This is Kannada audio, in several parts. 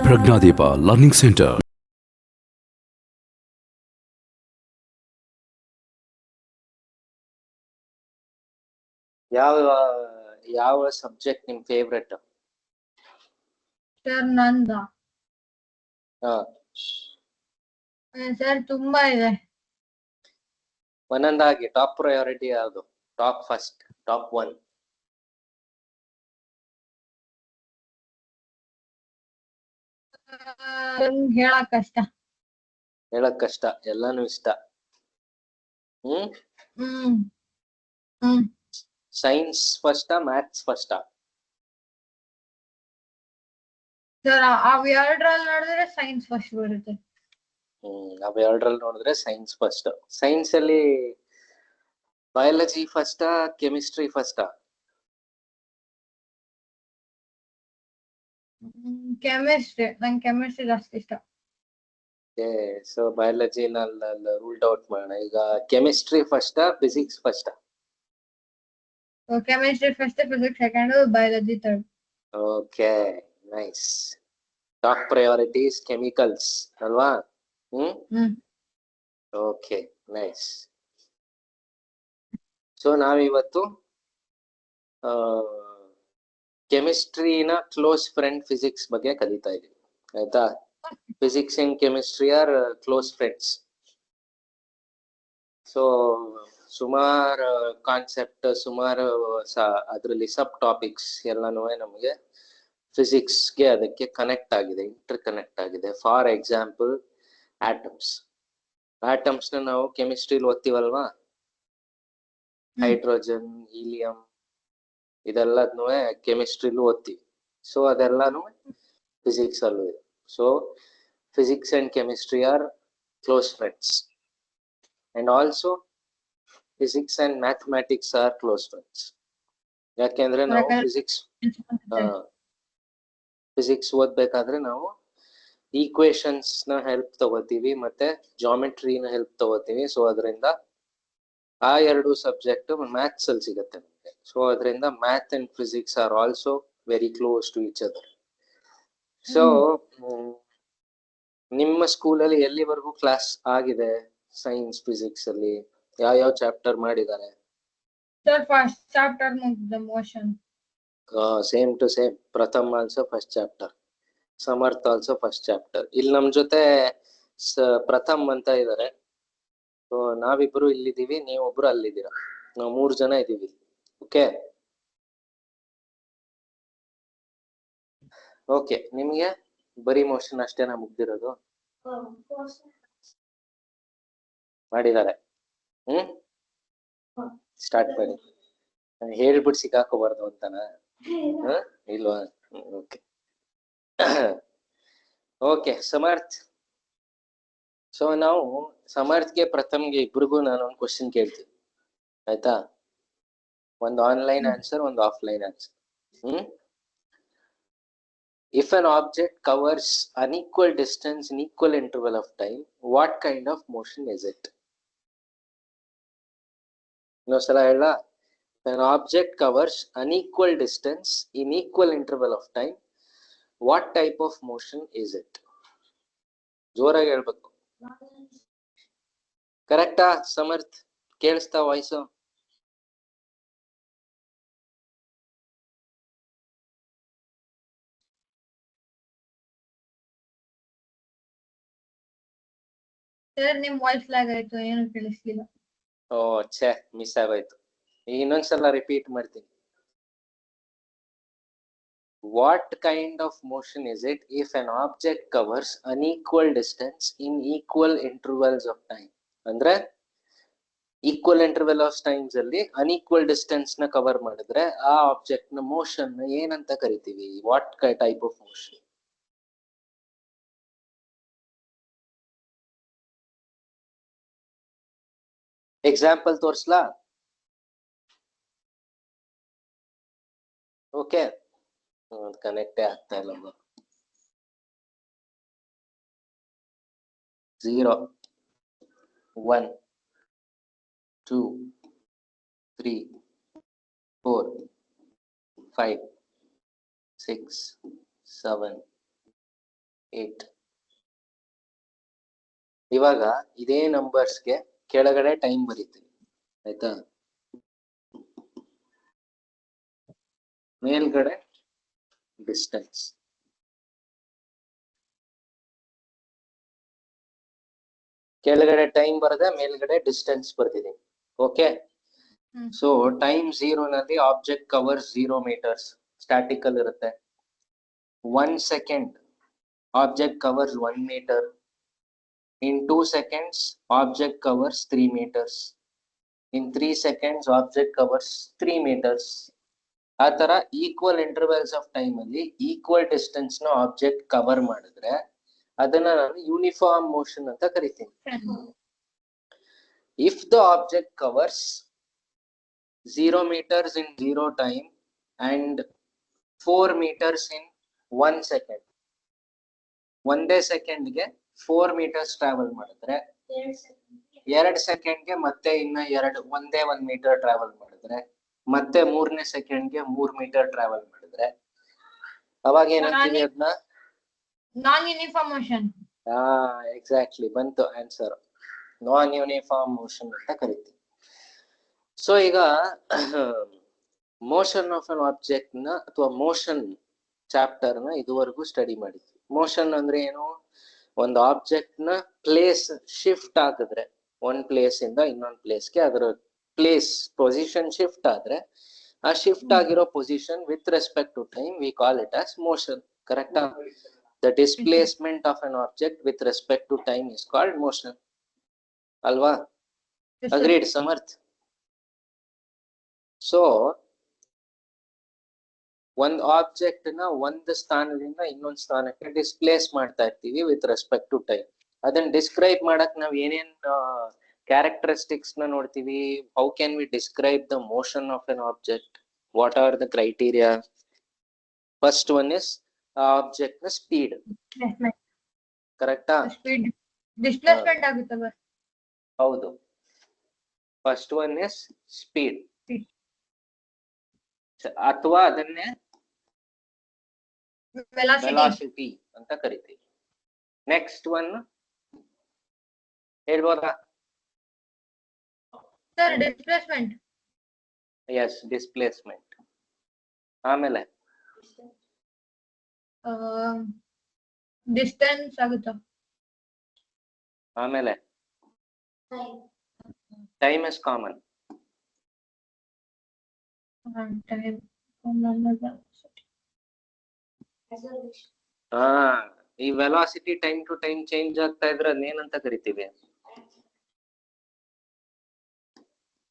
ಪ್ರಜ್ಞಾದೀಪ ಲರ್ನಿಂಗ್ ಸೆಂಟರ್. ಯಾವ ಸಬ್ಜೆಕ್ಟ್ ನಿಮ್ ಫೇವ್ರೆಟ್? ಸರ್ ನಂದ ಸರ್ ತುಂಬಾ ಇದೆ. ಒಂದೊಂದಾಗಿ ಟಾಪ್ ಪ್ರಯಾರಿಟಿ ಯಾವುದು? Top first, top one. ಹೇಳಕ್ ಕಷ್ಟ. ಹೇಳಕ್ ಕಷ್ಟ, ಎಲ್ಲಾನು ಇಷ್ಟ. ಸೈನ್ಸ್ ಫಸ್ಟಾ ಮ್ಯಾಥ್ಸ್ ಫಸ್ಟಾ? ಸರ್ ಅವ್ ಎರಡ್ರಲ್ಲಿ ನೋಡಿದ್ರೆ ಸೈನ್ಸ್ ಫಸ್ಟ್ ಬರುತ್ತೆ. ಅವ್ ಎರಡ್ರಲ್ಲಿ ನೋಡಿದ್ರೆ ಸೈನ್ಸ್ ಫಸ್ಟ್. ಸೈನ್ಸ್ ಅಲ್ಲಿ ಬಯಾಲಜಿ ಫಸ್ಟಾ ಕೆಮಿಸ್ಟ್ರಿ ಫಸ್ಟಾ? ಕೆಮಿಸ್ಟ್ರಿ, ನಂಗೆ ಕೆಮಿಸ್ಟ್ರಿ ಜಾಸ್ತಿ ಇಷ್ಟ. ಸೊ ಬಯಾಲಜಿ ರೂಲ್ಡ್ ಔಟ್ ಮಾಡೋಣ. ಈಗ ಕೆಮಿಸ್ಟ್ರಿ ಫಸ್ಟಾ ಫಿಸಿಕ್ಸ್ ಫಸ್ಟಾ? Chemistry first, physics second, biology third. Okay, nice. Top priorities chemicals ಅಲ್ವಾ? Okay, nice. ಸೊ ನಾವಿವತ್ತು ಕೆಮಿಸ್ಟ್ರಿನ ಕ್ಲೋಸ್ ಫ್ರೆಂಡ್ ಫಿಸಿಕ್ಸ್ ಬಗ್ಗೆ ಕಲಿತಾ ಇದೀವಿ, ಆಯ್ತಾ? Physics and chemistry are close friends. So ಸುಮಾರು ಕಾನ್ಸೆಪ್ಟ್, ಸುಮಾರು ಅದರಲ್ಲಿ ಸಬ್ ಟಾಪಿಕ್ಸ್ ಎಲ್ಲಾನು ನಮಗೆ ಫಿಸಿಕ್ಸ್ಗೆ ಅದಕ್ಕೆ ಕನೆಕ್ಟ್ ಆಗಿದೆ, ಇಂಟರ್ ಕನೆಕ್ಟ್ ಆಗಿದೆ. For example atoms. ಆಟಮ್ಸ್ ನ ನಾವು ಕೆಮಿಸ್ಟ್ರಿಲಿ ಓದ್ತೀವಲ್ವಾ? ಹೈಡ್ರೋಜನ್, ಹೀಲಿಯಂ, ಇದೆಲ್ಲದನ್ನೂ ಕೆಮಿಸ್ಟ್ರಿಲೂ ಓದ್ತೀವಿ. ಸೊ ಅದೆಲ್ಲಾನು ಫಿಸಿಕ್ಸ್ ಅಲ್ಲೂ ಇದೆ. So physics and chemistry are close friends. And also physics and mathematics are close friends. ಯಾಕೆಂದ್ರೆ ನಾವು ಫಿಸಿಕ್ಸ್ ಓದ್ಬೇಕಾದ್ರೆ ನಾವು ಈಕ್ವೇಶನ್ಸ್ ನ ಹೆಲ್ಪ್ ತಗೋತೀವಿ, ಮತ್ತೆ ಜಾಮೆಟ್ರಿನ ಹೆಲ್ಪ್ ತಗೋತೀವಿ. ಸೊ ಅದರಿಂದ ಆ ಎರಡು ಸಬ್ಜೆಕ್ಟ್ ಮ್ಯಾಥ್ಸ್ ಅಲ್ಲಿ ಸಿಗುತ್ತೆ ನಮಗೆ. ಸೊ ಅದರಿಂದ math and physics are also very close to each other. So ನಿಮ್ಮ ಸ್ಕೂಲಲ್ಲಿ ಎಲ್ಲಿವರೆಗೂ ಕ್ಲಾಸ್ ಆಗಿದೆ ಸೈನ್ಸ್ ಫಿಸಿಕ್ಸ್ ಅಲ್ಲಿ? ಯಾವ ಚಾಪ್ಟರ್ ಮಾಡಿದ್ದಾರೆ? ಫಸ್ಟ್ ಚಾಪ್ಟರ್ ಮುಗಿದ motion. Same to same. Pratham also first chapter, Samarth also first chapter. ಇಲ್ಲಿ ನಮ್ ಜೊತೆ ಪ್ರಥಮ್ ಅಂತ ಇದ್ದಾರೆ. ಸೊ ನಾವಿಬ್ರು ಇಲ್ಲಿದ್ದೀವಿ, ನೀವೊಬ್ರು ಅಲ್ಲಿದ್ದೀರಾ. ನಾವು 3 ಜನ ಇದ್ದೀವಿ. Okay okay. ನಿಮ್ಗೆ ಬರೀ ಮೋಷನ್ ಅಷ್ಟೇನಾ ಮುಗ್ದಿರೋದು? ಮಾಡಿದ್ದಾರೆ. ಸ್ಟಾರ್ಟ್ ಮಾಡಿ. ಹೇಳ್ಬಿಟ್ಟು ಸಿಕ್ಕಾಕೋಬಾರ್ದು ಅಂತನಾ? ಇಲ್ವಾ? Okay okay. ಸಮರ್ಥ್. ಸೊ ನಾವು ಸಮರ್ಥ್ಗೆ ಪ್ರಥಮ್ಗೆ ಇಬ್ರಿಗೂ ನಾನು ಒಂದು ಕ್ವಶನ್ ಕೇಳ್ತೀನಿ, ಆಯ್ತಾ? ಒಂದು ಆನ್ಲೈನ್ ಆನ್ಸರ್, ಒಂದು offline answer. If an object covers an equal distance in equal interval of time, what kind of motion is it? No sala hella. If an object covers an equal distance in equal interval of time, what type of motion is it? ಜೋರಾಗಿ ಹೇಳ್ಬೇಕು. ಕರೆಕ್ಟಾ ಸಮರ್ಥ್? ಕೇಳಿಸ್ತಾ ವಾಯ್ಸು? ಸರ್ ನಿಮ್ ವಾಯ್ಸ್ ಲ್ಯಾಗ್ ಆಯ್ತು, ಏನು ಕೇಳಿಸ್ಲಿಲ್ಲ. ಓ ಛೇ, ಮಿಸ್ ಆಗೋಯ್ತು. ಇನ್ನೊಂದ್ಸಲ ರಿಪೀಟ್ ಮಾಡ್ತೀನಿ. What kind of motion is it if an object covers unequal distance in equal intervals of time? ಅಂದ್ರೆ ಈಕ್ವಲ್ ಇಂಟರ್ವಲ್ ಆಫ್ ಟೈಮ್ಸ್ ಅಲ್ಲಿ ಅನ್ಈಕ್ವಲ್ ಡಿಸ್ಟೆನ್ಸ್ ನ ಕವರ್ ಮಾಡಿದ್ರೆ ಆ ಆಬ್ಜೆಕ್ಟ್ ನ ಮೋಷನ್ ಏನಂತ ಕರಿತೀವಿ? What type of motion? Example ತೋರ್ಸ್ಲಾ? ಓಕೆ, ಕನೆಕ್ಟೇ ಆಗ್ತಾ ಇಲ್ಲ. 0 1 2 3 4 5 6 7 8. ಇವಾಗ ಇದೇ ನಂಬರ್ಸ್ಗೆ ಕೆಳಗಡೆ ಟೈಮ್ ಬರೀತೀವಿ ಆಯ್ತಾ, ಮೇಲ್ಗಡೆ ಡಿಸ್ಟೆನ್ಸ್. ಕೆಳಗಡೆ ಟೈಮ್ ಬರದೆ ಮೇಲ್ಗಡೆ ಡಿಸ್ಟೆನ್ಸ್ ಬರ್ತಿದೀನಿ. ಓಕೆ, ಸೊ ಟೈಮ್ 0 ನಲ್ಲಿ ಆಬ್ಜೆಕ್ಟ್ ಕವರ್ಸ್ 0 meters, ಸ್ಟಾಟಿಕ್ ಅಲ್ಲಿ ಇರುತ್ತೆ. 1 second object covers 1 meter. In 2 seconds object covers 3 meters. In 3 seconds object covers 3 meters. ಆ ತರ ಈಕ್ವಲ್ ಇಂಟರ್ವಲ್ಸ್ ಆಫ್ ಟೈಮ್ ಅಲ್ಲಿ ಈಕ್ವಲ್ ಡಿಸ್ಟೆನ್ಸ್ ನ ಆಬ್ಜೆಕ್ಟ್ ಕವರ್ ಮಾಡಿದ್ರೆ ಅದನ್ನ ನಾನು ಯೂನಿಫಾರ್ಮ್ ಮೋಷನ್ ಅಂತ ಕರಿತೀನಿ. If the object covers 0 meters in 0 time and 4 meters in 1 second, ಒಂದೇ ಸೆಕೆಂಡ್ಗೆ 4 meters ಟ್ರಾವೆಲ್ ಮಾಡಿದ್ರೆ 2 ಸೆಕೆಂಡ್ಗೆ ಮತ್ತೆ ಇನ್ನ ಒಂದೇ 1 meter ಟ್ರಾವೆಲ್ ಮಾಡಿದ್ರೆ ಮತ್ತೆ 3ನೇ ಸೆಕೆಂಡ್ಗೆ 3 meter ಟ್ರಾವೆಲ್ ಮಾಡಿದ್ರೆ ಅವಾಗ ಏನಂತೀವಿ ಅದನ್ನ? ನಾನ್ ಯೂನಿಫಾರ್ಮ್ ಮೋಷನ್. ಎಕ್ಸಾಕ್ಟ್ಲಿ ಬಂತು ಆನ್ಸರ್. ನಾನ್ ಯೂನಿಫಾರ್ಮ್ ಮೋಷನ್ ಅಂತ ಕರಿತೀವಿ. ಸೊ ಈಗ ಮೋಷನ್ ಆಫ್ ಅನ್ ಆಬ್ಜೆಕ್ಟ್ ನ ಅಥವಾ ಮೋಷನ್ ಚಾಪ್ಟರ್ ನ ಇದುವರೆಗೂ ಸ್ಟಡಿ ಮಾಡಿದ್ವಿ. ಮೋಷನ್ ಅಂದ್ರೆ ಏನು? ಒಂದು ಆಬ್ಜೆಕ್ಟ್ ನ ಪ್ಲೇಸ್ ಶಿಫ್ಟ್ ಆಗಿದ್ರೆ ಒಂದ್ ಪ್ಲೇಸ್ ಇಂದ ಇನ್ನೊಂದ್ ಪ್ಲೇಸ್ಗೆ ಅದರ ಪ್ಲೇಸ್ ಪೊಸಿಷನ್ ಶಿಫ್ಟ್ ಆದ್ರೆ ಆ ಶಿಫ್ಟ್ ಆಗಿರೋ position with respect to time we call it as motion. ಕರೆಕ್ಟಾ? The displacement of an object with respect to time is called motion ಅಲ್ವಾ? ಅಗ್ರೀಡ್ ಸಮರ್ಥ್? ಸೊ ಒಂದ್ ಆಬ್ಜೆಕ್ಟ್ ನ ಒಂದು ಸ್ಥಾನದಿಂದ ಇನ್ನೊಂದು ಸ್ಥಾನಕ್ಕೆ ಡಿಸ್ಪ್ಲೇಸ್ ಮಾಡ್ತಾ ಇರ್ತೀವಿ ವಿತ್ ರೆಸ್ಪೆಕ್ಟ್ ಟು ಟೈಮ್. ಅದನ್ನ ಡಿಸ್ಕ್ರೈಬ್ ಮಾಡಕ್ ನಾವ್ ಏನೇನ್ ಕ್ಯಾರೆಕ್ಟರಿಸ್ಟಿಕ್ಸ್ ನ ನೋಡ್ತೀವಿ? How can we describe the motion of an object? What are the criteria? First one is object ನ ಸ್ಪೀಡ್. ಕರೆಕ್ಟಾ? ಸ್ಪೀಡ್ ಡಿಸ್ಪ್ಲೇಸ್ಮೆಂಟ್ ಆಗುತ್ತೆ. ಹೌದು, ಫಸ್ಟ್ ಒನ್ ಇಸ್ ಸ್ಪೀಡ್ ಅಥವಾ ಅದನ್ನೇ ವೆಲಾಸಿಟಿ ಅಂತ ಕರಿತೀವಿ. ನೆಕ್ಸ್ಟ್ ಒನ್ ಹೇಳ್ಬೋದಾ? ಡಿಸ್ಪ್ಲೇಸ್ಮೆಂಟ್. Yes, displacement. ಆಮೇಲೆ ಡಿಸ್ಟೆನ್ಸ್ ಆಗುತ್ತೆ. ಆಮೇಲೆ ಟೈಮ್ ಇಸ್ ಕಾಮನ್. ಈ velocity time to time change ಆಗ್ತಾ ಇದ್ರೆ ಅದೇನಂತ ಕರಿತೀವಿ?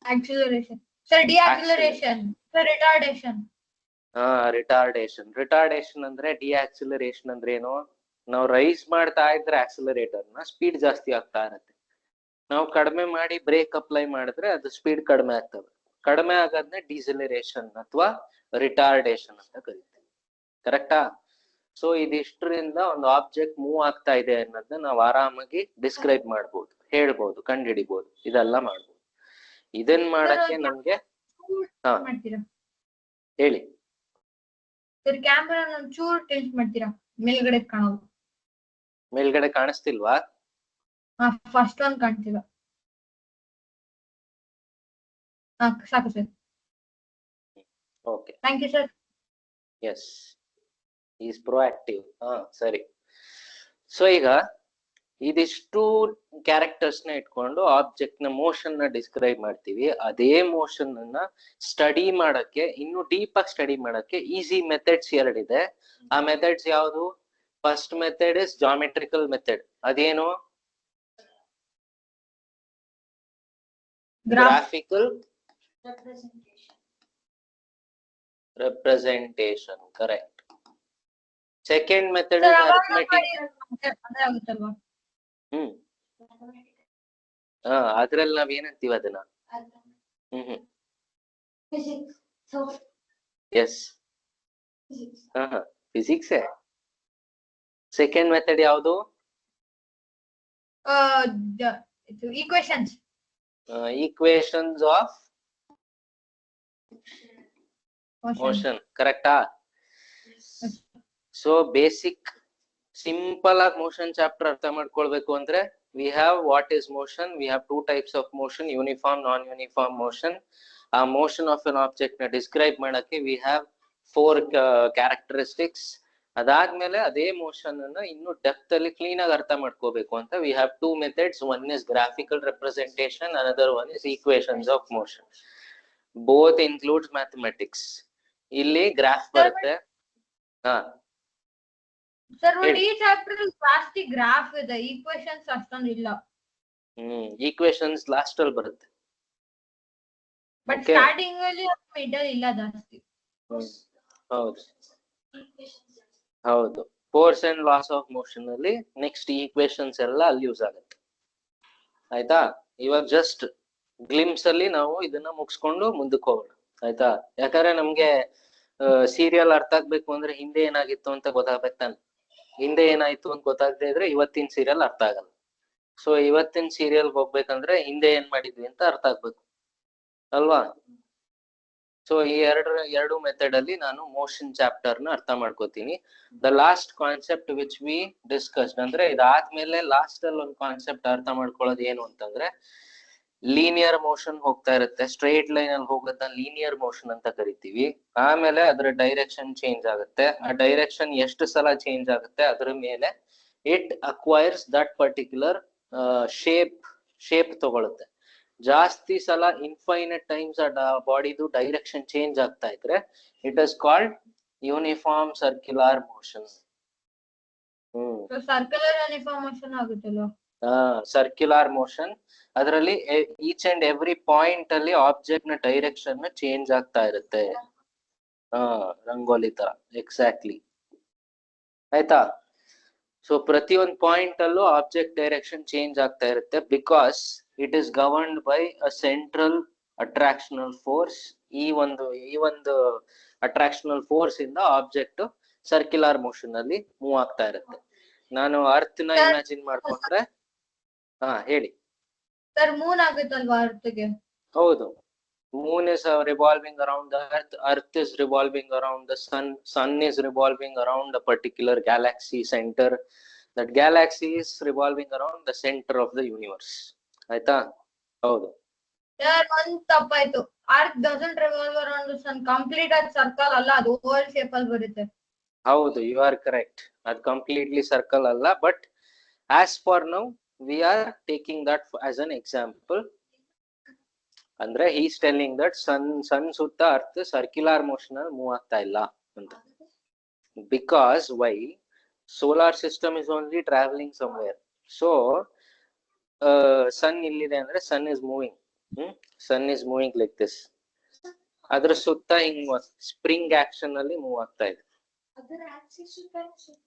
Acceleration. Sir deacceleration. Sir retardation. Retardation. Retardation ಅಂದ್ರೆ ಡಿಆಕ್ಸಿಲರೇಷನ್ ಅಂದ್ರೆ ಏನು? ನಾವು ರೈಸ್ ಮಾಡ್ತಾ ಇದ್ರೆ ಆಕ್ಸಿಲರೇಟರ್ ನ ಸ್ಪೀಡ್ ಜಾಸ್ತಿ ಆಗ್ತಾ ಇರುತ್ತೆ. ನಾವು ಕಡಿಮೆ ಮಾಡಿ ಬ್ರೇಕ್ ಅಪ್ಲೈ ಮಾಡಿದ್ರೆ ಅದು ಸ್ಪೀಡ್ ಕಡಿಮೆ ಆಗ್ತದೆ. ಕಡಿಮೆ ಆಗೋದನ್ನ ಡಿಸೆಲರೇಷನ್ ಅಥವಾ ರಿಟಾರ್ಡೇಷನ್ ಅಂತ ಕರಿತೀವಿ. ಕರೆಕ್ಟಾ? ಸೊ ಇದಿಷ್ಟರಿಂದ ಒಂದು ಆಬ್ಜೆಕ್ಟ್ ಮೂವ್ ಆಗ್ತಾ ಇದೆ ಅನ್ನೋದನ್ನ ನಾವು ಆರಾಮಾಗಿ ಡಿಸ್ಕ್ರೈಬ್ ಮಾಡ್ಬೋದು, ಹೇಳ್ಬೋದು, ಕಂಡುಹಿಡಿಬಹುದು. ಇದೆಲ್ಲ ಮಾಡ್ಬೋದು. ಇದನ್ ಮಾಡಕ್ಕೆ ನಮ್ಗೆ ಹೇಳಿ ಸರ್ ಕ್ಯಾಮೆರಾ ಚೂರ್ ಟೆಸ್ಟ್ ಮಾಡ್ತೀರಾ? ಮೇಲ್ಗಡೆ ಕಾಣೋದು. ಮೇಲ್ಗಡೆ ಕಾಣಿಸ್ತಿಲ್ವಾ? ಫಸ್ಟ್ ಒನ್ ಕಾಣ್ತಿಲ್ಲ. ಸಾಕು sir. Okay, thank you sir. Yes, is proactive. ಸರಿ. ಸೊ ಈಗ ಇದಿಷ್ಟು ಕ್ಯಾರೆಕ್ಟರ್ಸ್ ನ ಇಟ್ಕೊಂಡು ಆಬ್ಜೆಕ್ಟ್ ನ ಮೋಷನ್ ನ ಡಿಸ್ಕ್ರೈಬ್ ಮಾಡ್ತೀವಿ. ಅದೇ ಮೋಷನ್ ಅನ್ನ ಸ್ಟಡಿ ಮಾಡಕ್ಕೆ, ಇನ್ನು ಡೀಪ್ ಆಗಿ ಸ್ಟಡಿ ಮಾಡಕ್ಕೆ ಈಸಿ ಮೆಥಡ್ಸ್ ಎರಡಿದೆ. ಆ ಮೆಥಡ್ಸ್ ಯಾವುದು? First method is geometrical method. ಅದೇನು? Graphical representation. Correct. Second method is arithmetic. ಅದ್ರಲ್ಲಿ ನಾವ್ ಏನಂತೀವಿ ಅದನ್ನ? Yes, physics. ಸೆಕೆಂಡ್ ಮೆಥಡ್ ಯಾವುದು? Equations. Equations of motion. Correcta? So basic simple ಆಗಿ ಮೋಷನ್ ಚಾಪ್ಟರ್ ಅರ್ಥ ಮಾಡ್ಕೊಳ್ಬೇಕು ಅಂದ್ರೆ we have what is motion, we have two types of motion, uniform, non uniform motion. ಆ ಮೋಷನ್ ಆಫ್ ಎನ್ ಆಬ್ಜೆಕ್ಟ್ ನ ಡಿಸ್ಕ್ರೈಬ್ ಮಾಡಕ್ಕೆ ವಿ ಹ್ಯಾವ್ 4 ಕ್ಯಾರೆಕ್ಟರಿಸ್ಟಿಕ್ಸ್. ಅದಾದ್ಮೇಲೆ ಅದೇ ಮೋಷನ್ ಅನ್ನ ಇನ್ನು ಡೆಪ್ತ್ ಅಲ್ಲಿ ಕ್ಲೀನ್ ಆಗಿ ಅರ್ಥ ಮಾಡ್ಕೋಬೇಕು ಅಂತ we have 2 methods. One is graphical representation, another one is equations of motion. Both includes mathematics. ಇಲ್ಲಿ ಗ್ರಾಫ್ ಬರುತ್ತೆ. ಹಾ ಸರ್ ಬಟ್ ಈ ಚಾಪ್ಟರ್ ಜಾಸ್ತಿ ಗ್ರಾಫ್ ಇದೆ, ಈಕ್ವೇಶನ್ಸ್ ಅಷ್ಟೊಂದು ಇಲ್ಲ. ಈಕ್ವೇಶನ್ಸ್ ಲಾಸ್ಟ್ ಅಲ್ಲಿ ಬರುತ್ತೆ, ಬಟ್ ಸ್ಟಾರ್ಟಿಂಗ್ ಅಲ್ಲಿ ಮಿಡಲ್ ಇಲ್ಲ ಜಾಸ್ತಿ. ಹೌದು ಹೌದು. Force and loss of motion ಅಲ್ಲಿ ನೆಕ್ಸ್ಟ್ ಈಕ್ವೇಶನ್ಸ್ ಎಲ್ಲ ಅಲ್ಲಿ ಯೂಸ್ ಆಗುತ್ತೆ. ಆಯ್ತಾ? ಇವಾಗ ಜಸ್ಟ್ ಗ್ಲಿಮ್ಸ್ ಅಲ್ಲಿ ನಾವು ಇದನ್ನ ಮುಗಿಸ್ಕೊಂಡು ಮುಂದಕ್ಕೆ ಹೋಗೋಣ. ಆಯ್ತಾ? ಯಾಕಂದ್ರೆ ನಮ್ಗೆ ಸೀರಿಯಲ್ ಅರ್ಥ ಆಗ್ಬೇಕು ಅಂದ್ರೆ ಹಿಂದೆ ಏನಾಗಿತ್ತು ಅಂತ ಗೊತ್ತಾಗ್ಬೇಕು ತಾನೆ. ಹಿಂದೆ ಏನಾಯ್ತು ಅಂತ ಗೊತ್ತಾಗದೆ ಇದ್ರೆ ಇವತ್ತಿನ ಸೀರಿಯಲ್ ಅರ್ಥ ಆಗಲ್ಲ. ಸೊ ಇವತ್ತಿನ ಸೀರಿಯಲ್ ಹೋಗ್ಬೇಕಂದ್ರೆ ಹಿಂದೆ ಏನ್ ಮಾಡಿದ್ವಿ ಅಂತ ಅರ್ಥ ಆಗ್ಬೇಕು ಅಲ್ವಾ? ಸೊ ಈ ಎರಡು ಮೆಥಡ್ ಅಲ್ಲಿ ನಾನು ಮೋಷನ್ ಚಾಪ್ಟರ್ ನ ಅರ್ಥ ಮಾಡ್ಕೋತೀನಿ. The last concept which we discussed, ಅಂದ್ರೆ ಇದಾದ್ಮೇಲೆ ಲಾಸ್ಟ್ ಅಲ್ಲಿ ಒಂದು ಕಾನ್ಸೆಪ್ಟ್ ಅರ್ಥ ಮಾಡ್ಕೊಳ್ಳೋದು ಏನು ಅಂತಂದ್ರೆ, ಲೀನಿಯರ್ ಮೋಷನ್ ಹೋಗ್ತಾ ಇರುತ್ತೆ, ಸ್ಟ್ರೈಟ್ ಲೈನ್ ಅಲ್ಲಿ ಹೋಗೋದನ್ನ ಲೀನಿಯರ್ ಮೋಷನ್ ಅಂತ ಕರಿತೀವಿ. ಆಮೇಲೆ ಅದರ ಡೈರೆಕ್ಷನ್ ಚೇಂಜ್ ಆಗುತ್ತೆ. ಆ ಡೈರೆಕ್ಷನ್ ಎಷ್ಟು ಸಲ ಚೇಂಜ್ ಆಗುತ್ತೆ ಅದ್ರ ಮೇಲೆ it acquires that particular shape ತಗೊಳುತ್ತೆ. ಜಾಸ್ತಿ ಸಲ ಇನ್ಫೈನೈಟ್ ಟೈಮ್ಸ್ ಆ ಬಾಡಿದು ಡೈರೆಕ್ಷನ್ ಚೇಂಜ್ ಆಗ್ತಾ ಇದ್ರೆ it is called uniform circular motion. Circular uniform motion ಆಗುತ್ತಲ್ವಾ? Circular motion. ಅದರಲ್ಲಿ ಈಚ್ ಅಂಡ್ ಎವ್ರಿ ಪಾಯಿಂಟ್ ಅಲ್ಲಿ ಆಬ್ಜೆಕ್ಟ್ ನ ಡೈರೆಕ್ಷನ್ ಚೇಂಜ್ ಆಗ್ತಾ ಇರುತ್ತೆ. ರಂಗೋಲಿ ತರ ಎಕ್ಸಾಕ್ಟ್ಲಿ. ಆಯ್ತಾ? ಸೊ ಪ್ರತಿಯೊಂದು ಪಾಯಿಂಟ್ ಅಲ್ಲೂ ಆಬ್ಜೆಕ್ಟ್ ಡೈರೆಕ್ಷನ್ ಚೇಂಜ್ ಆಗ್ತಾ ಇರುತ್ತೆ, because it is governed by a central attractional force. ಈ ಒಂದು ಅಟ್ರಾಕ್ಷನಲ್ ಫೋರ್ಸ್ ಇಂದ ಆಬ್ಜೆಕ್ಟ್ ಸರ್ಕ್ಯುಲರ್ ಮೋಷನ್ ಅಲ್ಲಿ ಮೂವ್ ಆಗ್ತಾ ಇರುತ್ತೆ. ನಾನು ಅರ್ತ್ ನ ಇಮ್ಯಾಜಿನ್ ಮಾಡ್ಕೊಂಡ್ರೆ ಹೇಳಿ ಸರ್. ಮೂನ್ ಆಗುತ್ತಲ್ವಾ ಅರ್ಥಗೆ? ಹೌದು. Moon is revolving around the Earth is revolving around the Sun is revolving around a particular galaxy center. That galaxy is revolving around the center of the universe. ಆಯ್ತಾ? ಹೌದು. ಒಂದ್ ತಪ್ಪಾಯ್ತು. Earth doesn't revolve around the sun. Complete ಆಗಿ ಸರ್ಕಲ್ ಅಲ್ಲ, ಅದು ಓವಲ್ ಶೇಪ್ ಅಲ್ಲಿ ಬರುತ್ತೆ. ಹೌದು, ಯು ಆರ್ ಕರೆಕ್ಟ್. ಅದು ಕಂಪ್ಲೀಟ್ಲಿ ಸರ್ಕಲ್ ಅಲ್ಲ, but as far now we are taking that as an example. ಅಂದ್ರೆ ಈಸ್ ಟೆಲ್ಲಿಂಗ್ ದಟ್ ಸನ್ ಸುತ್ತ ಅರ್ತ್ ಸರ್ಕ್ಯುಲರ್ ಮೋಷನ್ ಅಲ್ಲಿ ಮೂವ್ ಆಗ್ತಾ ಇಲ್ಲ ಅಂತ. Because why? Solar system is only travelling somewhere. So sun ಇಲ್ಲಿದೆ ಅಂದ್ರೆ sun is moving. Sun is moving like this. ಅದ್ರ ಸುತ್ತ ಹಿಂಗ್ ಸ್ಪ್ರಿಂಗ್ ಆಕ್ಷನ್ ಅಲ್ಲಿ ಮೂವ್ ಆಗ್ತಾ ಇದೆ.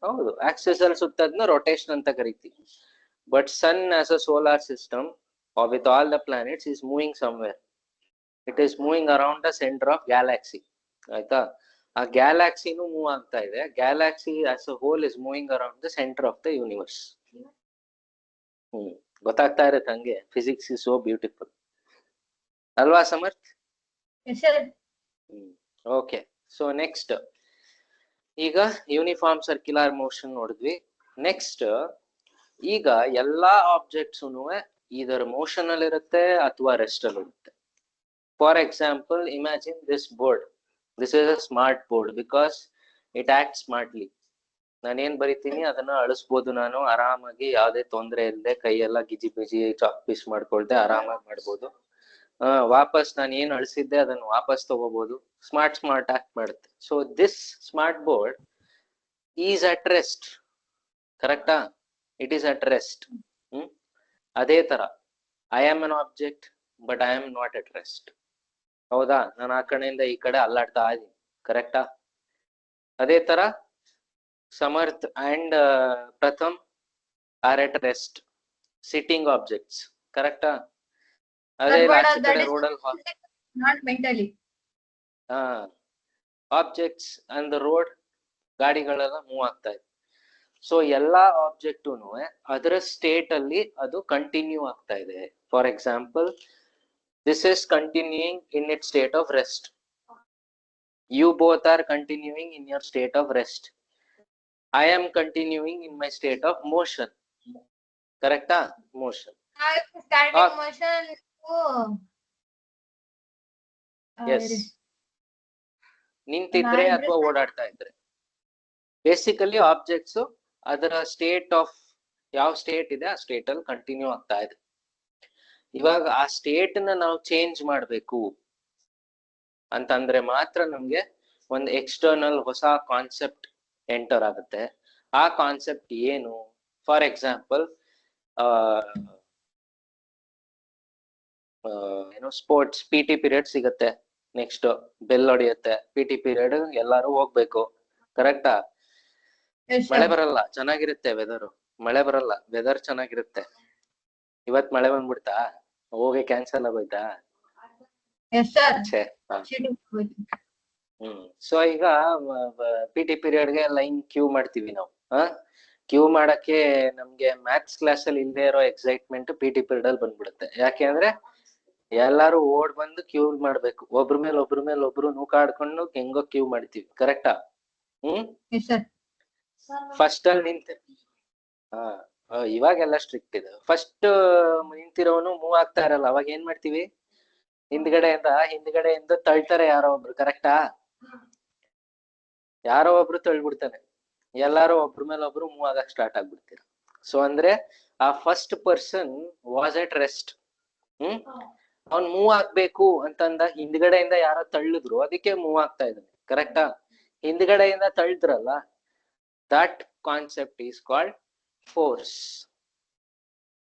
ಹೌದು, ಆಕ್ಸಿಸ್ ಅಲ್ಲಿ ಸುತ್ತದ್ನ ರೊಟೇಷನ್ ಅಂತ ಕರಿತೀವಿ. But sun as a solar system with all the planets is moving somewhere. It is moving around the center of galaxy. ಆಯ್ತಾ? ಆ ಗ್ಯಾಲಾಕ್ಸಿ ಮೂವ್ ಆಗ್ತಾ ಇದೆ. Galaxy as a hole is moving around the centre of the universe. ಗೊತ್ತಾಗ್ತಾ ಇರುತ್ತೆ ಹಂಗೆ. ಫಿಸಿಕ್ಸ್ ಇಸ್ ಸೋ ಬ್ಯೂಟಿಫುಲ್ ಅಲ್ವಾ ಸಮರ್ಥ್? ಓಕೆ. ಸೊ ನೆಕ್ಸ್ಟ್ ಈಗ ಯೂನಿಫಾರ್ಮ್ ಸರ್ಕ್ಯುಲರ್ ಮೋಷನ್ ನೋಡಿದ್ವಿ. ನೆಕ್ಸ್ಟ್ ಈಗ ಎಲ್ಲಾ ಆಬ್ಜೆಕ್ಟ್ಸ್ ಇದರ ಮೋಷನ್ ಅಲ್ಲಿ ಇರುತ್ತೆ ಅಥವಾ ರೆಸ್ಟ್ ಅಲ್ಲಿ ಇರುತ್ತೆ. For example, imagine this board. This is a smart board because it act smartly. ನಾನೇನ್ ಬರಿತೀನಿ ಅದನ್ನ ಅಳಿಸ್ಬೋದು ನಾನು ಆರಾಮಾಗಿ, ಯಾವ್ದೇ ತೊಂದರೆ ಇಲ್ಲದೆ, ಕೈಯೆಲ್ಲ ಗಿಜಿ ಬಿಜಿ ಚಾಕ್ ಪೀಸ್ ಮಾಡ್ಕೊಳ್ದೆ ಆರಾಮಾಗಿ ಮಾಡ್ಬೋದು. ವಾಪಸ್ ನಾನು ಏನ್ ಅಳಿಸಿದ್ದೆ ಅದನ್ನ ವಾಪಸ್ ತಗೋಬಹುದು. ಸ್ಮಾರ್ಟ್ ಆಕ್ಟ್ ಮಾಡುತ್ತೆ. So this smart board is at rest. ಕರೆಕ್ಟಾ? It is at rest. ಅದೇ ತರ I am an object but I am not at rest. ಹೌದಾ? ನಾನು ಆ ಕಡೆಯಿಂದ ಈ ಕಡೆ ಅಲ್ಲಾಡ್ತಾ ಇದ್ದೀನಿ. ಕರೆಕ್ಟಾ? ಅದೇ ತರ Samarth and Pratham are at rest, sitting objects. ಕರೆಕ್ಟಾ? ಅದೇ ರೋಡಲ್ಲಿ ಆಬ್ಜೆಕ್ಟ್ಸ್ ಅಂಡ್ ದ ರೋಡ್, ಗಾಡಿಗಳೆಲ್ಲ ಮೂವ್ ಆಗ್ತಾ ಇದೆ. ಸೊ ಎಲ್ಲಾ ಆಬ್ಜೆಕ್ಟ್ ಅದರ ಸ್ಟೇಟ್ ಅಲ್ಲಿ ಅದು ಕಂಟಿನ್ಯೂ ಆಗ್ತಾ ಇದೆ. For example, this is continuing in it state of rest. You both are continuing in your state of rest. I am continuing in my state of motion. Correct? Motion. Static motion. Yes. ನಿಂತಿದ್ರೆ ಅಥವಾ ಓಡಾಡ್ತಾ ಇದ್ರೆ ಬೇಸಿಕಲಿ ಆಬ್ಜೆಕ್ಟ್ಸ್ ಅದರ ಸ್ಟೇಟ್ ಆಫ್ ಯಾವ ಸ್ಟೇಟ್ ಇದೆ ಆ ಸ್ಟೇಟ್ ಅಲ್ಲಿ ಕಂಟಿನ್ಯೂ ಆಗ್ತಾ ಇದೆ. ಇವಾಗ ಆ ಸ್ಟೇಟ್ ನ ನಾವು ಚೇಂಜ್ ಮಾಡ್ಬೇಕು ಅಂತಂದ್ರೆ ಮಾತ್ರ ನಮ್ಗೆ ಒಂದು ಎಕ್ಸ್ಟರ್ನಲ್ ಹೊಸ ಕಾನ್ಸೆಪ್ಟ್ ಎಂಟರ್ ಆಗುತ್ತೆ. ಆ ಕಾನ್ಸೆಪ್ಟ್ ಏನು? ಫಾರ್ ಎಕ್ಸಾಂಪಲ್ ಏನೋ ಸ್ಪೋರ್ಟ್ಸ್ PT ಪೀರಿಯಡ್ ಸಿಗತ್ತೆ, ನೆಕ್ಸ್ಟ್ ಬೆಲ್ ಹೊಡಿಯುತ್ತೆ, PT ಪೀರಿಯಡ್ ಎಲ್ಲಾರು ಹೋಗ್ಬೇಕು. ಕರೆಕ್ಟಾ? ಮಳೆ ಬರಲ್ಲ, ಚೆನ್ನಾಗಿರುತ್ತೆ ವೆದರ್. ಮಳೆ ಬರಲ್ಲ, ವೆದರ್ ಚೆನ್ನಾಗಿರುತ್ತೆ. ಇವತ್ ಮಳೆ ಬಂದ್ಬಿಡ್ತಾ? ಹೋಗಿ ಕ್ಯಾನ್ಸಲ್ ಆಗೋಯ್ತಾ? ಸೊ ಈಗ PT ಪೀರಿಯಡ್ಗೆ ಲೈನ್ ಕ್ಯೂ ಮಾಡ್ತೀವಿ ನಾವು. ಕ್ಯೂ ಮಾಡಕ್ಕೆ ನಮ್ಗೆ ಮ್ಯಾಥ್ಸ್ ಕ್ಲಾಸ್ ಅಲ್ಲಿ ಇಲ್ಲದೆ ಇರೋ ಎಕ್ಸೈಟ್ಮೆಂಟ್ PT ಪೀರಿಯಡ್ ಅಲ್ಲಿ ಬಂದ್ಬಿಡುತ್ತೆ. ಯಾಕೆ ಅಂದ್ರೆ ಎಲ್ಲಾರು ಓಡ್ ಬಂದು ಕ್ಯೂ ಮಾಡ್ಬೇಕು, ಒಬ್ರ ಮೇಲೆ ಒಬ್ರು ನೂಕಾಡ್ಕೊಂಡು ಹೆಂಗೋ ಕ್ಯೂ ಮಾಡ್ತೀವಿ. ಕರೆಕ್ಟಾ? ಫಸ್ಟ್ ಅಲ್ಲಿ ನಿಂತೆ ಇವಾಗೆಲ್ಲ ಸ್ಟ್ರಿಕ್ಟ್ ಇದೆ. ಫಸ್ಟ್ ನಿಂತಿರೋನು ಮೂವ್ ಆಗ್ತಾ ಇರಲ್ಲ, ಅವಾಗ ಏನ್ ಮಾಡ್ತೀವಿ? ಹಿಂದ್ಗಡೆಯಿಂದ ತಳ್ತಾರೆ ಯಾರೋ ಒಬ್ರು. ಕರೆಕ್ಟಾ? ಯಾರೋ ಒಬ್ರು ತಳ್ಬಿಡ್ತಾನೆ, ಎಲ್ಲಾರು ಒಬ್ರ ಮೇಲೆ ಒಬ್ರು ಮೂವ್ ಆಗಕ್ ಸ್ಟಾರ್ಟ್ ಆಗ್ಬಿಡ್ತೀರ. ಸೊ ಅಂದ್ರೆ ಆ first person was at rest. ಅವ್ನ್ ಮೂವ್ ಆಗ್ಬೇಕು ಅಂತಂದ ಹಿಂದ್ಗಡೆಯಿಂದ ಯಾರೋ ತಳ್ಳಿದ್ರು, ಅದಕ್ಕೆ ಮೂವ್ ಆಗ್ತಾ ಇದ್ದಾನೆ. ಕರೆಕ್ಟಾ? ಹಿಂದ್ಗಡೆಯಿಂದ ತಳ್ಳಿದ್ರಲ್ಲ, that concept is called force.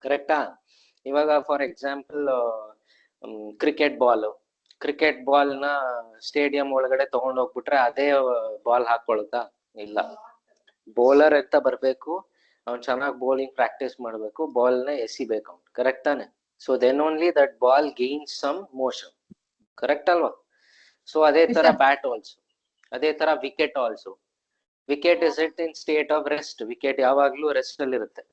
ಕರೆಕ್ಟಾ? ಇವಾಗ ಫಾರ್ ಎಕ್ಸಾಂಪಲ್ ಕ್ರಿಕೆಟ್ ಬಾಲ್ ನ ಸ್ಟೇಡಿಯಂ ಒಳಗಡೆ ತಗೊಂಡ್ ಹೋಗ್ಬಿಟ್ರೆ ಅದೇ ಬಾಲ್ ಹಾಕೊಳುತ್ತಾ? ಇಲ್ಲ. ಬೌಲರ್ ಅಂತ ಬರ್ಬೇಕು, ಅವ್ನ್ ಚೆನ್ನಾಗಿ ಬೌಲಿಂಗ್ ಪ್ರಾಕ್ಟೀಸ್ ಮಾಡ್ಬೇಕು, ಬಾಲ್ ನ ಎಸಿಬೇಕು ಅವ್ನು. ಕರೆಕ್ಟ್ ತಾನೆ? So then only that ball gains some motion. Correct ಅಲ್ವಾ? ಸೊ ಅದೇ ತರ ಬ್ಯಾಟ್ ಆಲ್ಸೋ, ಅದೇ ತರ wicket also. Wicket is it in state of rest. Wicket ಯಾವಾಗ್ಲೂ ರೆಸ್ಟ್ ಅಲ್ಲಿ ಇರುತ್ತೆ.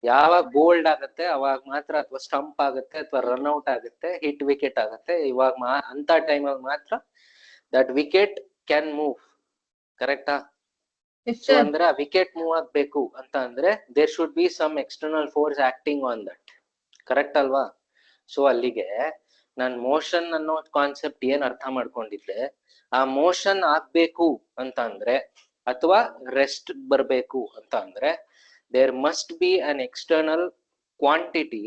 ಯಾವಾಗ ಬೋಲ್ಡ್ ಆಗುತ್ತೆ ಅವಾಗ ಮಾತ್ರ, ಅಥವಾ ಸ್ಟಂಪ್ ಆಗುತ್ತೆ, ಅಥವಾ ರನ್ಔಟ್ ಆಗುತ್ತೆ, ಹಿಟ್ ವಿಕೆಟ್ ಆಗುತ್ತೆ, ಇವಾಗ ಅಂತ ಟೈಮಲ್ಲಿ ಮಾತ್ರ ದಟ್ ವಿಕೆಟ್ ಕ್ಯಾನ್ ಮೂವ್. ಕರೆಕ್ಟಾ? ಸೊ ಅಂದ್ರೆ ಆ ವಿಕೆಟ್ ಮೂವ್ ಆಗ್ಬೇಕು ಅಂತ ಅಂದ್ರೆ there should be some external force acting on that. Correct ಅಲ್ವಾ? ಸೊ ಅಲ್ಲಿಗೆ ನಾನ್ ಮೋಷನ್ ಅನ್ನೋ ಕಾನ್ಸೆಪ್ಟ್ ಏನ್ ಅರ್ಥ ಮಾಡ್ಕೊಂಡಿದ್ದೆ, ಆ ಮೋಷನ್ ಆಗ್ಬೇಕು ಅಂತ ಅಂದ್ರೆ ಅಥವಾ ರೆಸ್ಟ್ ಬರ್ಬೇಕು ಅಂತ ಅಂದ್ರೆ there must be an external quantity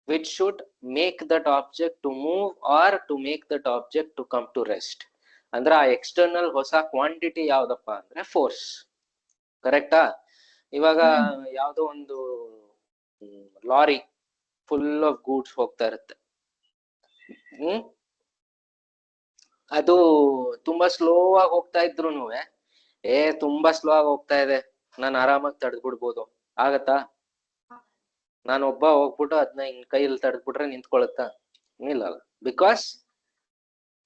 which should make that object to move or to make that object to come to rest. ಅಂದ್ರೆ ಆ ಎಕ್ಸ್ಟರ್ನಲ್ ಹೊಸ ಕ್ವಾಂಟಿಟಿ ಯಾವ್ದಪ್ಪ ಅಂದ್ರೆ ಫೋರ್ಸ್. ಕರೆಕ್ಟಾ? ಇವಾಗ ಯಾವ್ದೋ ಒಂದು ಲಾರಿ ಫುಲ್ ಆಫ್ ಗೂಡ್ಸ್ ಹೋಗ್ತಾ ಇರುತ್ತೆ. ಅದು ತುಂಬಾ ಸ್ಲೋ ಆಗಿ ಹೋಗ್ತಾ ಇದ್ರುನು ತುಂಬಾ ಸ್ಲೋ ಆಗಿ ಹೋಗ್ತಾ ಇದೆ, ನಾನು ಆರಾಮಾಗಿ ತಡೆದ್ಬಿಡ್ಬೋದು. ಆಗತ್ತಾ? ನಾನು ಒಬ್ಬ ಹೋಗ್ಬಿಟ್ಟು ಅದನ್ನ ಹಿಂಗ್ ಕೈಯಲ್ಲಿ ತಡೆದ್ಬಿಟ್ರೆ ನಿಂತ್ಕೊಳತ್ತಾ? ಇಲ್ಲ. ಬಿಕಾಸ್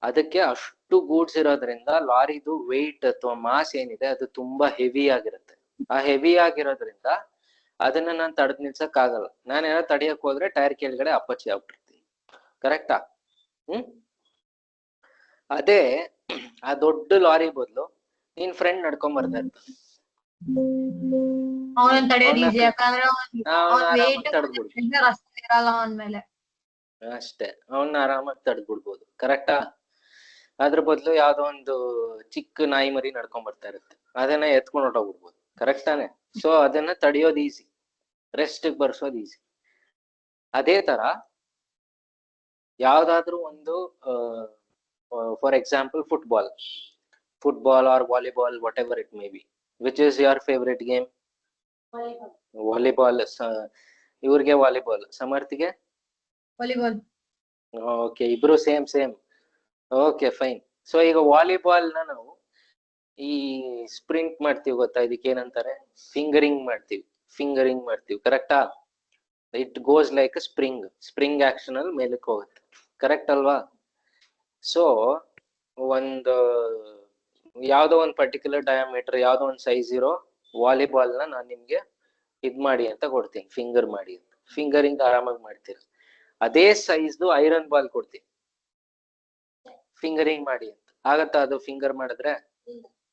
ಅದಕ್ಕೆ ಅಷ್ಟು ಗೂಡ್ಸ್ ಇರೋದ್ರಿಂದ ಲಾರಿದು ವೆಯ್ಟ್ ಅಥವಾ ಮಾಸ್ ಏನಿದೆ ಅದು ತುಂಬಾ ಹೆವಿ ಆಗಿರುತ್ತೆ. ಆ ಹೆವಿ ಆಗಿರೋದ್ರಿಂದ ಅದನ್ನ ನಾನು ತಡೆದ್ ನಿಲ್ಸಕ್ ಆಗಲ್ಲ. ನಾನು ಏನಾದ್ರು ತಡಿಯಕ್ ಹೋದ್ರೆ ಟೈರ್ ಕೆಳಗಡೆ ಅಪ್ಪಚ್ಚಿ ಆಗ್ಬಿಟ್ಟಿರ್ತೀನಿ. ಕರೆಕ್ಟಾ? ಅದೇ ಆ ದೊಡ್ಡ ಲಾರಿ ಬದಲು ನಿನ್ ಫ್ರೆಂಡ್ ನಡ್ಕೊಂಡ್ ಬರ್ತಾ ಇರ್ತಾನೆ, ಅಷ್ಟೇ, ಅವನ್ನ ಆರಾಮಾಗಿ ತಡೆದ್ಬಿಡ್ಬೋದು. ಕರೆಕ್ಟಾ? ಅದ್ರ ಬದಲು ಯಾವ್ದೋ ಒಂದು ಚಿಕ್ಕ ನಾಯಿ ಮರಿ ನಡ್ಕೊಂಡ್ ಬರ್ತಾ ಇರುತ್ತೆ, ಅದನ್ನ ಎತ್ಕೊಂಡ್ ಹೊಟ್ಟೋಗ್ಬಿಡ್ಬೋದು. ಕರೆಕ್ಟ್ ತಾನೆ? ಸೊ ಅದನ್ನ ತಡಿಯೋದು ಈಸಿ, ರೆಸ್ಟ್ ಬರ್ಸೋದು ಈಸಿ. ಅದೇ ತರ ಯಾವ್ದಾದ್ರು ಒಂದು for example football or volleyball, whatever it may be. Which is your favourite game? Volleyball. ಇವ್ರಿಗೆ ವಾಲಿಬಾಲ್, ಸಮರ್ಥಿಗೆ ವಾಲಿಬಾಲ್. ಓಕೆ, ಇಬ್ರು ಸೇಮ್. Okay, fine. ಸೊ ಈಗ ವಾಲಿಬಾಲ್ ನ ನಾವು ಈ ಸ್ಪ್ರಿಂಟ್ ಮಾಡ್ತೀವಿ, ಗೊತ್ತಾ? ಇದಕ್ಕೆ ಏನಂತಾರೆ? ಫಿಂಗರಿಂಗ್ ಮಾಡ್ತೀವಿ. ಕರೆಕ್ಟಾ? It goes like spring action ಅಲ್ಲಿ ಮೇಲಕ್ಕೆ ಹೋಗುತ್ತೆ. ಕರೆಕ್ಟ್ ಅಲ್ವಾ? ಸೊ ಒಂದು ಯಾವ್ದೋ ಒಂದು ಪರ್ಟಿಕ್ಯುಲರ್ ಡಯಾಮೀಟರ್, ಯಾವ್ದೋ ಒಂದು ಸೈಜ್ ಇರೋ ವಾಲಿಬಾಲ್ ನ ನಾನ್ ನಿಮ್ಗೆ ಇದ್ ಮಾಡಿ ಅಂತ ಕೊಡ್ತೀನಿ, ಫಿಂಗರ್ ಮಾಡಿ ಅಂತ. ಫಿಂಗರಿಂಗ್ ಆರಾಮಾಗಿ ಮಾಡ್ತೀರ. ಅದೇ ಸೈಜ್ದು ಐರನ್ ಬಾಲ್ ಕೊಡ್ತೀನಿ, ಫಿಂಗರಿಂಗ್ ಮಾಡಿ ಅಂತ. ಆಗತ್ತಾ ಅದು? ಫಿಂಗರ್ ಮಾಡಿದ್ರೆ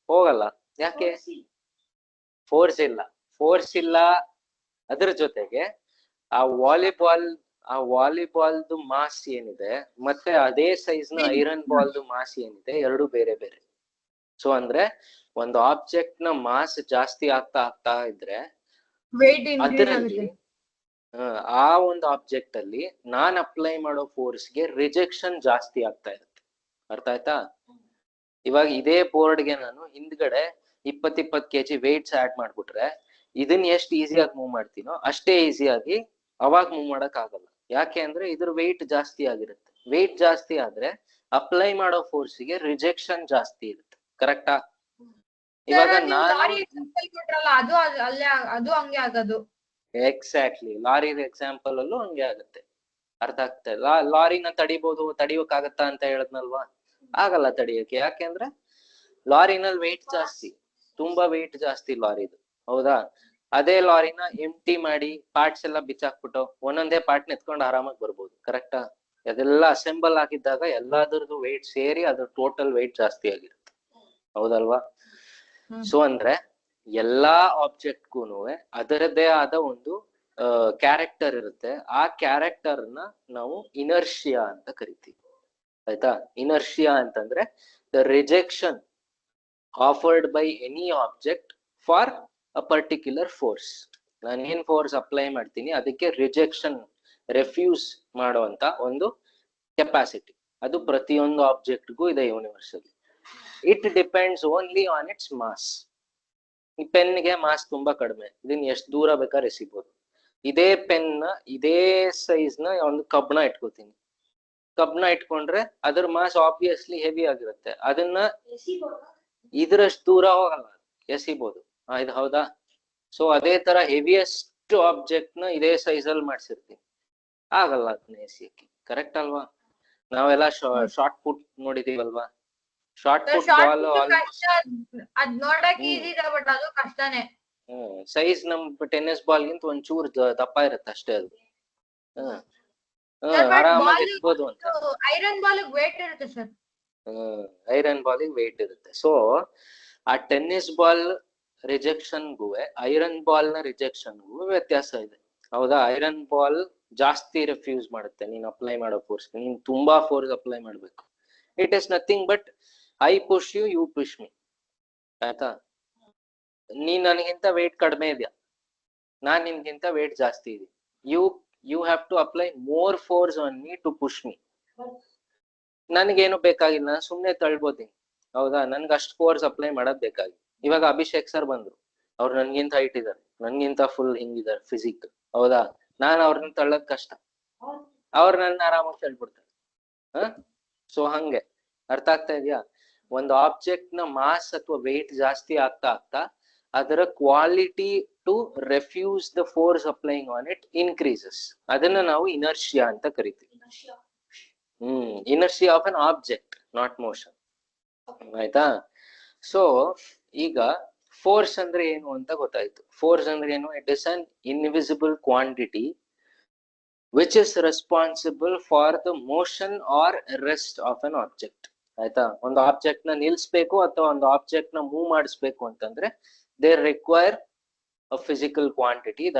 ಹೋಗಲ್ಲ. ಯಾಕೆ? ಫೋರ್ಸ್ ಇಲ್ಲ ಅದ್ರ ಜೊತೆಗೆ ಆ ವಾಲಿಬಾಲ್ದು ಮಾಸ್ ಏನಿದೆ ಮತ್ತೆ ಅದೇ ಸೈಜ್ ನ ಐರನ್ ಬಾಲ್ದು ಮಾಸ್ ಏನಿದೆ ಎರಡು ಬೇರೆ ಬೇರೆ. ಸೊ ಅಂದ್ರೆ ಒಂದು ಆಬ್ಜೆಕ್ಟ್ ನ ಮಾಸ್ ಜಾಸ್ತಿ ಆಗ್ತಾ ಇದ್ರೆ weight increase ಅದರಲ್ಲಿ ಆಗುತ್ತೆ. ಆ ಒಂದು ಆಬ್ಜೆಕ್ಟ್ ಅಲ್ಲಿ ನಾನ್ ಅಪ್ಲೈ ಮಾಡೋ ಫೋರ್ಸ್ಗೆ ರಿಜೆಕ್ಷನ್ ಜಾಸ್ತಿ ಆಗ್ತಾ ಇರುತ್ತೆ. ಅರ್ಥ ಆಯ್ತಾ? ಇವಾಗ ಇದೇ ಬೋರ್ಡ್ಗೆ ನಾನು ಹಿಂದ್ಗಡೆ 20 kg ವೇಟ್ಸ್ ಆಡ್ ಮಾಡ್ಬಿಟ್ರೆ ಇದನ್ನ ಎಷ್ಟು ಈಸಿಯಾಗಿ ಮೂವ್ ಮಾಡ್ತೀನೋ ಅಷ್ಟೇ ಈಸಿಯಾಗಿ ಅವಾಗ ಮೂವ್ ಮಾಡಕ್ ಆಗಲ್ಲ. ಯಾಕೆ ಅಂದ್ರೆ ಇದ್ರ ವೆಯ್ಟ್ ಜಾಸ್ತಿ ಆಗಿರುತ್ತೆ. ವೆಯ್ಟ್ ಜಾಸ್ತಿ ಆದ್ರೆ ಅಪ್ಲೈ ಮಾಡೋ ಫೋರ್ಸ್ಗೆ ರಿಜೆಕ್ಷನ್ ಜಾಸ್ತಿ ಇರುತ್ತೆ. ಕರೆಕ್ಟಾ? ಇವಾಗ ನಾನು ಅದು ಹಂಗೆ ಆಗೋದು. ಎಕ್ಸಾಕ್ಟ್ಲಿ ಲಾರಿ ಎಕ್ಸಾಂಪಲ್ ಅಲ್ಲೂ ಹಂಗೆ ಆಗುತ್ತೆ. ಅರ್ಥ ಆಗ್ತಾ ಇಲ್ಲ? ಲಾರಿನ ತಡಿಯೋಕ್ ಆಗತ್ತಾ ಅಂತ ಹೇಳದ್ನಲ್ವಾ? ಆಗಲ್ಲ ತಡಿಯಕ್ಕೆ. ಯಾಕೆಂದ್ರೆ ಲಾರಿನಲ್ಲಿ ವೆಯ್ಟ್ ಜಾಸ್ತಿ, ತುಂಬಾ ವೆಯ್ಟ್ ಜಾಸ್ತಿ ಲಾರಿದು. ಹೌದಾ? ಅದೇ ಲಾರಿನ ಎಂಟಿ ಮಾಡಿ ಪಾರ್ಟ್ಸ್ ಎಲ್ಲ ಬಿಚ್ಚಾಕ್ಬಿಟ್ಟು ಒಂದೊಂದೇ ಪಾರ್ಟ್ ನೆತ್ಕೊಂಡು ಆರಾಮಾಗಿ ಬರ್ಬೋದು. ಕರೆಕ್ಟಾ? ಅದೆಲ್ಲ ಅಸೆಂಬಲ್ ಆಗಿದ್ದಾಗ ಎಲ್ಲಾದ್ರದ್ದು ವೆಯ್ಟ್ ಸೇರಿ ಅದ್ರ ಟೋಟಲ್ ವೆಯ್ಟ್ ಜಾಸ್ತಿ ಆಗಿರುತ್ತೆ. ಹೌದಲ್ವಾ? ಸೊ ಅಂದ್ರೆ ಎಲ್ಲಾ ಆಬ್ಜೆಕ್ಟ್ಗೂನು ಅದರದ್ದೇ ಆದ ಒಂದು ಕ್ಯಾರೆಕ್ಟರ್ ಇರುತ್ತೆ. ಆ ಕ್ಯಾರೆಕ್ಟರ್ ನ ನಾವು ಇನರ್ಷಿಯಾ ಅಂತ ಕರಿತೀವಿ. ಆಯ್ತಾ? ಇನರ್ಷಿಯಾ ಅಂತಂದ್ರೆ the rejection offered by any object for a particular force. ನಾನು ಏನ್ ಫೋರ್ಸ್ ಅಪ್ಲೈ ಮಾಡ್ತೀನಿ ಅದಕ್ಕೆ ರೆಫ್ಯೂಸ್ ಮಾಡುವಂತ ಒಂದು ಕೆಪಾಸಿಟಿ ಅದು ಪ್ರತಿಯೊಂದು ಆಬ್ಜೆಕ್ಟ್ಗೂ ಇದೆ ಯೂನಿವರ್ಸಲ್ಲಿ. It depends only on its mass. ಈ ಪೆನ್ಗೆ ಮಾಸ್ ತುಂಬಾ ಕಡಿಮೆ, ಇದನ್ನ ಎಷ್ಟು ದೂರ ಬೇಕಾದ್ರೆ ಎಸಿಬಹುದು. ಇದೇ ಪೆನ್ ಇದೇ ಸೈಜ್ ನ ಒಂದು ಕಬ್ಣ ಇಟ್ಕೋತೀನಿ. ಕಬ್ಣ ಇಟ್ಕೊಂಡ್ರೆ ಅದ್ರ ಮಾಸ್ ಆಬ್ವಿಯಸ್ಲಿ ಹೆವಿ ಆಗಿರುತ್ತೆ. ಅದನ್ನ ಇದ್ರಷ್ಟು ದೂರ ಹೋಗಲ್ಲ, ಎಸಿಬಹುದು. ಇದು ಹೌದಾ? ಸೊ ಅದೇ ತರ ಹೆವಿಯೆಸ್ಟ್ ಆಬ್ಜೆಕ್ಟ್ ನ ಇದೇ ಸೈಜ್ ಅಲ್ಲಿ ಮಾಡ್ಸಿರ್ತೀನಿ, ಆಗಲ್ಲ ಅದನ್ನ ಎಸಿಯಕ್ಕೆ. ಕರೆಕ್ಟ್ ಅಲ್ವಾ? ನಾವೆಲ್ಲ ಶಾರ್ಟ್ ಪುಟ್ ನೋಡಿದೀವಲ್ವಾ? ಶಾರ್ಟ್ ಪುಟ್ ಬಾಲ್ ಅದ್ ನೋಡಕ್ ಈಸಿ ಇದೆ ಬಟ್ ಅದು ಕಷ್ಟನೇ. ಸೈಜ್ ನಮ್ ಟೆನ್ನಿಸ್ ಬಾಲ್ ಗಿಂತ ಒಂಚೂರ್ ದಪ್ಪ ಇರುತ್ತೆ ಅಷ್ಟೇ ಅದು. ಆರಾಮಾಗಿ ಎತ್ಬೋದು ಅಂತ. ಐರನ್ ಬಾಲ್ ವೇಟ್ ಇರುತ್ತೆ ಸರ್. ಐರನ್ ಬಾಲ್ ವೇಟ್ ಇರುತ್ತೆ. ಸೊ ಆ ಟೆನ್ನಿಸ್ ಬಾಲ್ ರಿಜೆಕ್ಷನ್ಗೂ ಐರನ್ ಬಾಲ್ ನ ರಿಜೆಕ್ಷನ್ಗೂ ವ್ಯತ್ಯಾಸ ಇದೆ. ಹೌದಾ? ಐರನ್ ಬಾಲ್ ಜಾಸ್ತಿ ರೆಫ್ಯೂಸ್ ಮಾಡುತ್ತೆ ನೀನ್ ಅಪ್ಲೈ ಮಾಡೋ ಫೋರ್ಸ್. ನೀನ್ ತುಂಬಾ ಫೋರ್ಸ್ ಅಪ್ಲೈ ಮಾಡ್ಬೇಕು. It is nothing but I push you, you push me. ಆಯ್ತಾ? ನೀನ್ ನನಗಿಂತ ವೇಟ್ ಕಡಿಮೆ ಇದೆಯಾ, ನಾನ್ ನಿನ್ಗಿಂತ ವೇಟ್ ಜಾಸ್ತಿ ಇದೆ. You have to apply more force on me to push me. ನನ್ಗೇನು ಬೇಕಾಗಿಲ್ಲ, ನಾನು ಸುಮ್ನೆ ತಳ್ಬೋತೀನಿ. ಹೌದಾ? ನನ್ಗೆ ಅಷ್ಟು ಫೋರ್ಸ್ ಅಪ್ಲೈ ಮಾಡೋದ್ ಬೇಕಾಗಿ. ಇವಾಗ ಅಭಿಷೇಕ್ ಸರ್ ಬಂದ್ರು, ಅವ್ರು ನನ್ಗಿಂತ ಹೈಟ್ ಇದಾರೆ, ನನ್ಗಿಂತ ಫುಲ್ ಹಿಂಗಿದ್ದಾರೆ ಫಿಸಿಕ್. ಹೌದಾ? ನಾನ್ ಅವ್ರನ್ನ ತಳ್ಳೋದ್ ಕಷ್ಟ, ಅವ್ರು ನನ್ನ ಆರಾಮಾಗಿ ತಳ್ಬಿಡ್ತಾರೆ. ಸೊ ಹಂಗೆ ಅರ್ಥ ಆಗ್ತಾ ಇದೆಯಾ? ಒಂದು ಆಬ್ಜೆಕ್ಟ್ ನ ಮಾಸ್ ಅಥವಾ ವೆಯ್ಟ್ ಜಾಸ್ತಿ ಆಗ್ತಾ ಅದರ quality to refuse the force applying on it increases. ಅದನ್ನ ನಾವು ಇನರ್ಷಿಯಾ ಅಂತ ಕರಿತೀವಿ. Inertia of an object, not motion. ಆಯ್ತಾ? ಸೊ ಈಗ ಫೋರ್ಸ್ ಅಂದ್ರೆ ಏನು ಅಂತ ಗೊತ್ತಾಯ್ತು. ಫೋರ್ಸ್ ಅಂದ್ರೆ ಏನು? It is an invisible quantity which is responsible for the motion or rest of an object. ಆಯ್ತಾ? ಒಂದು ಆಬ್ಜೆಕ್ಟ್ ನ ನಿಲ್ಸ್ಬೇಕು ಅಥವಾ ಒಂದು ಆಬ್ಜೆಕ್ಟ್ ನ ಮೂವ್ ಮಾಡಿಸ್ಬೇಕು ಅಂತಂದ್ರೆ they require a physical quantity that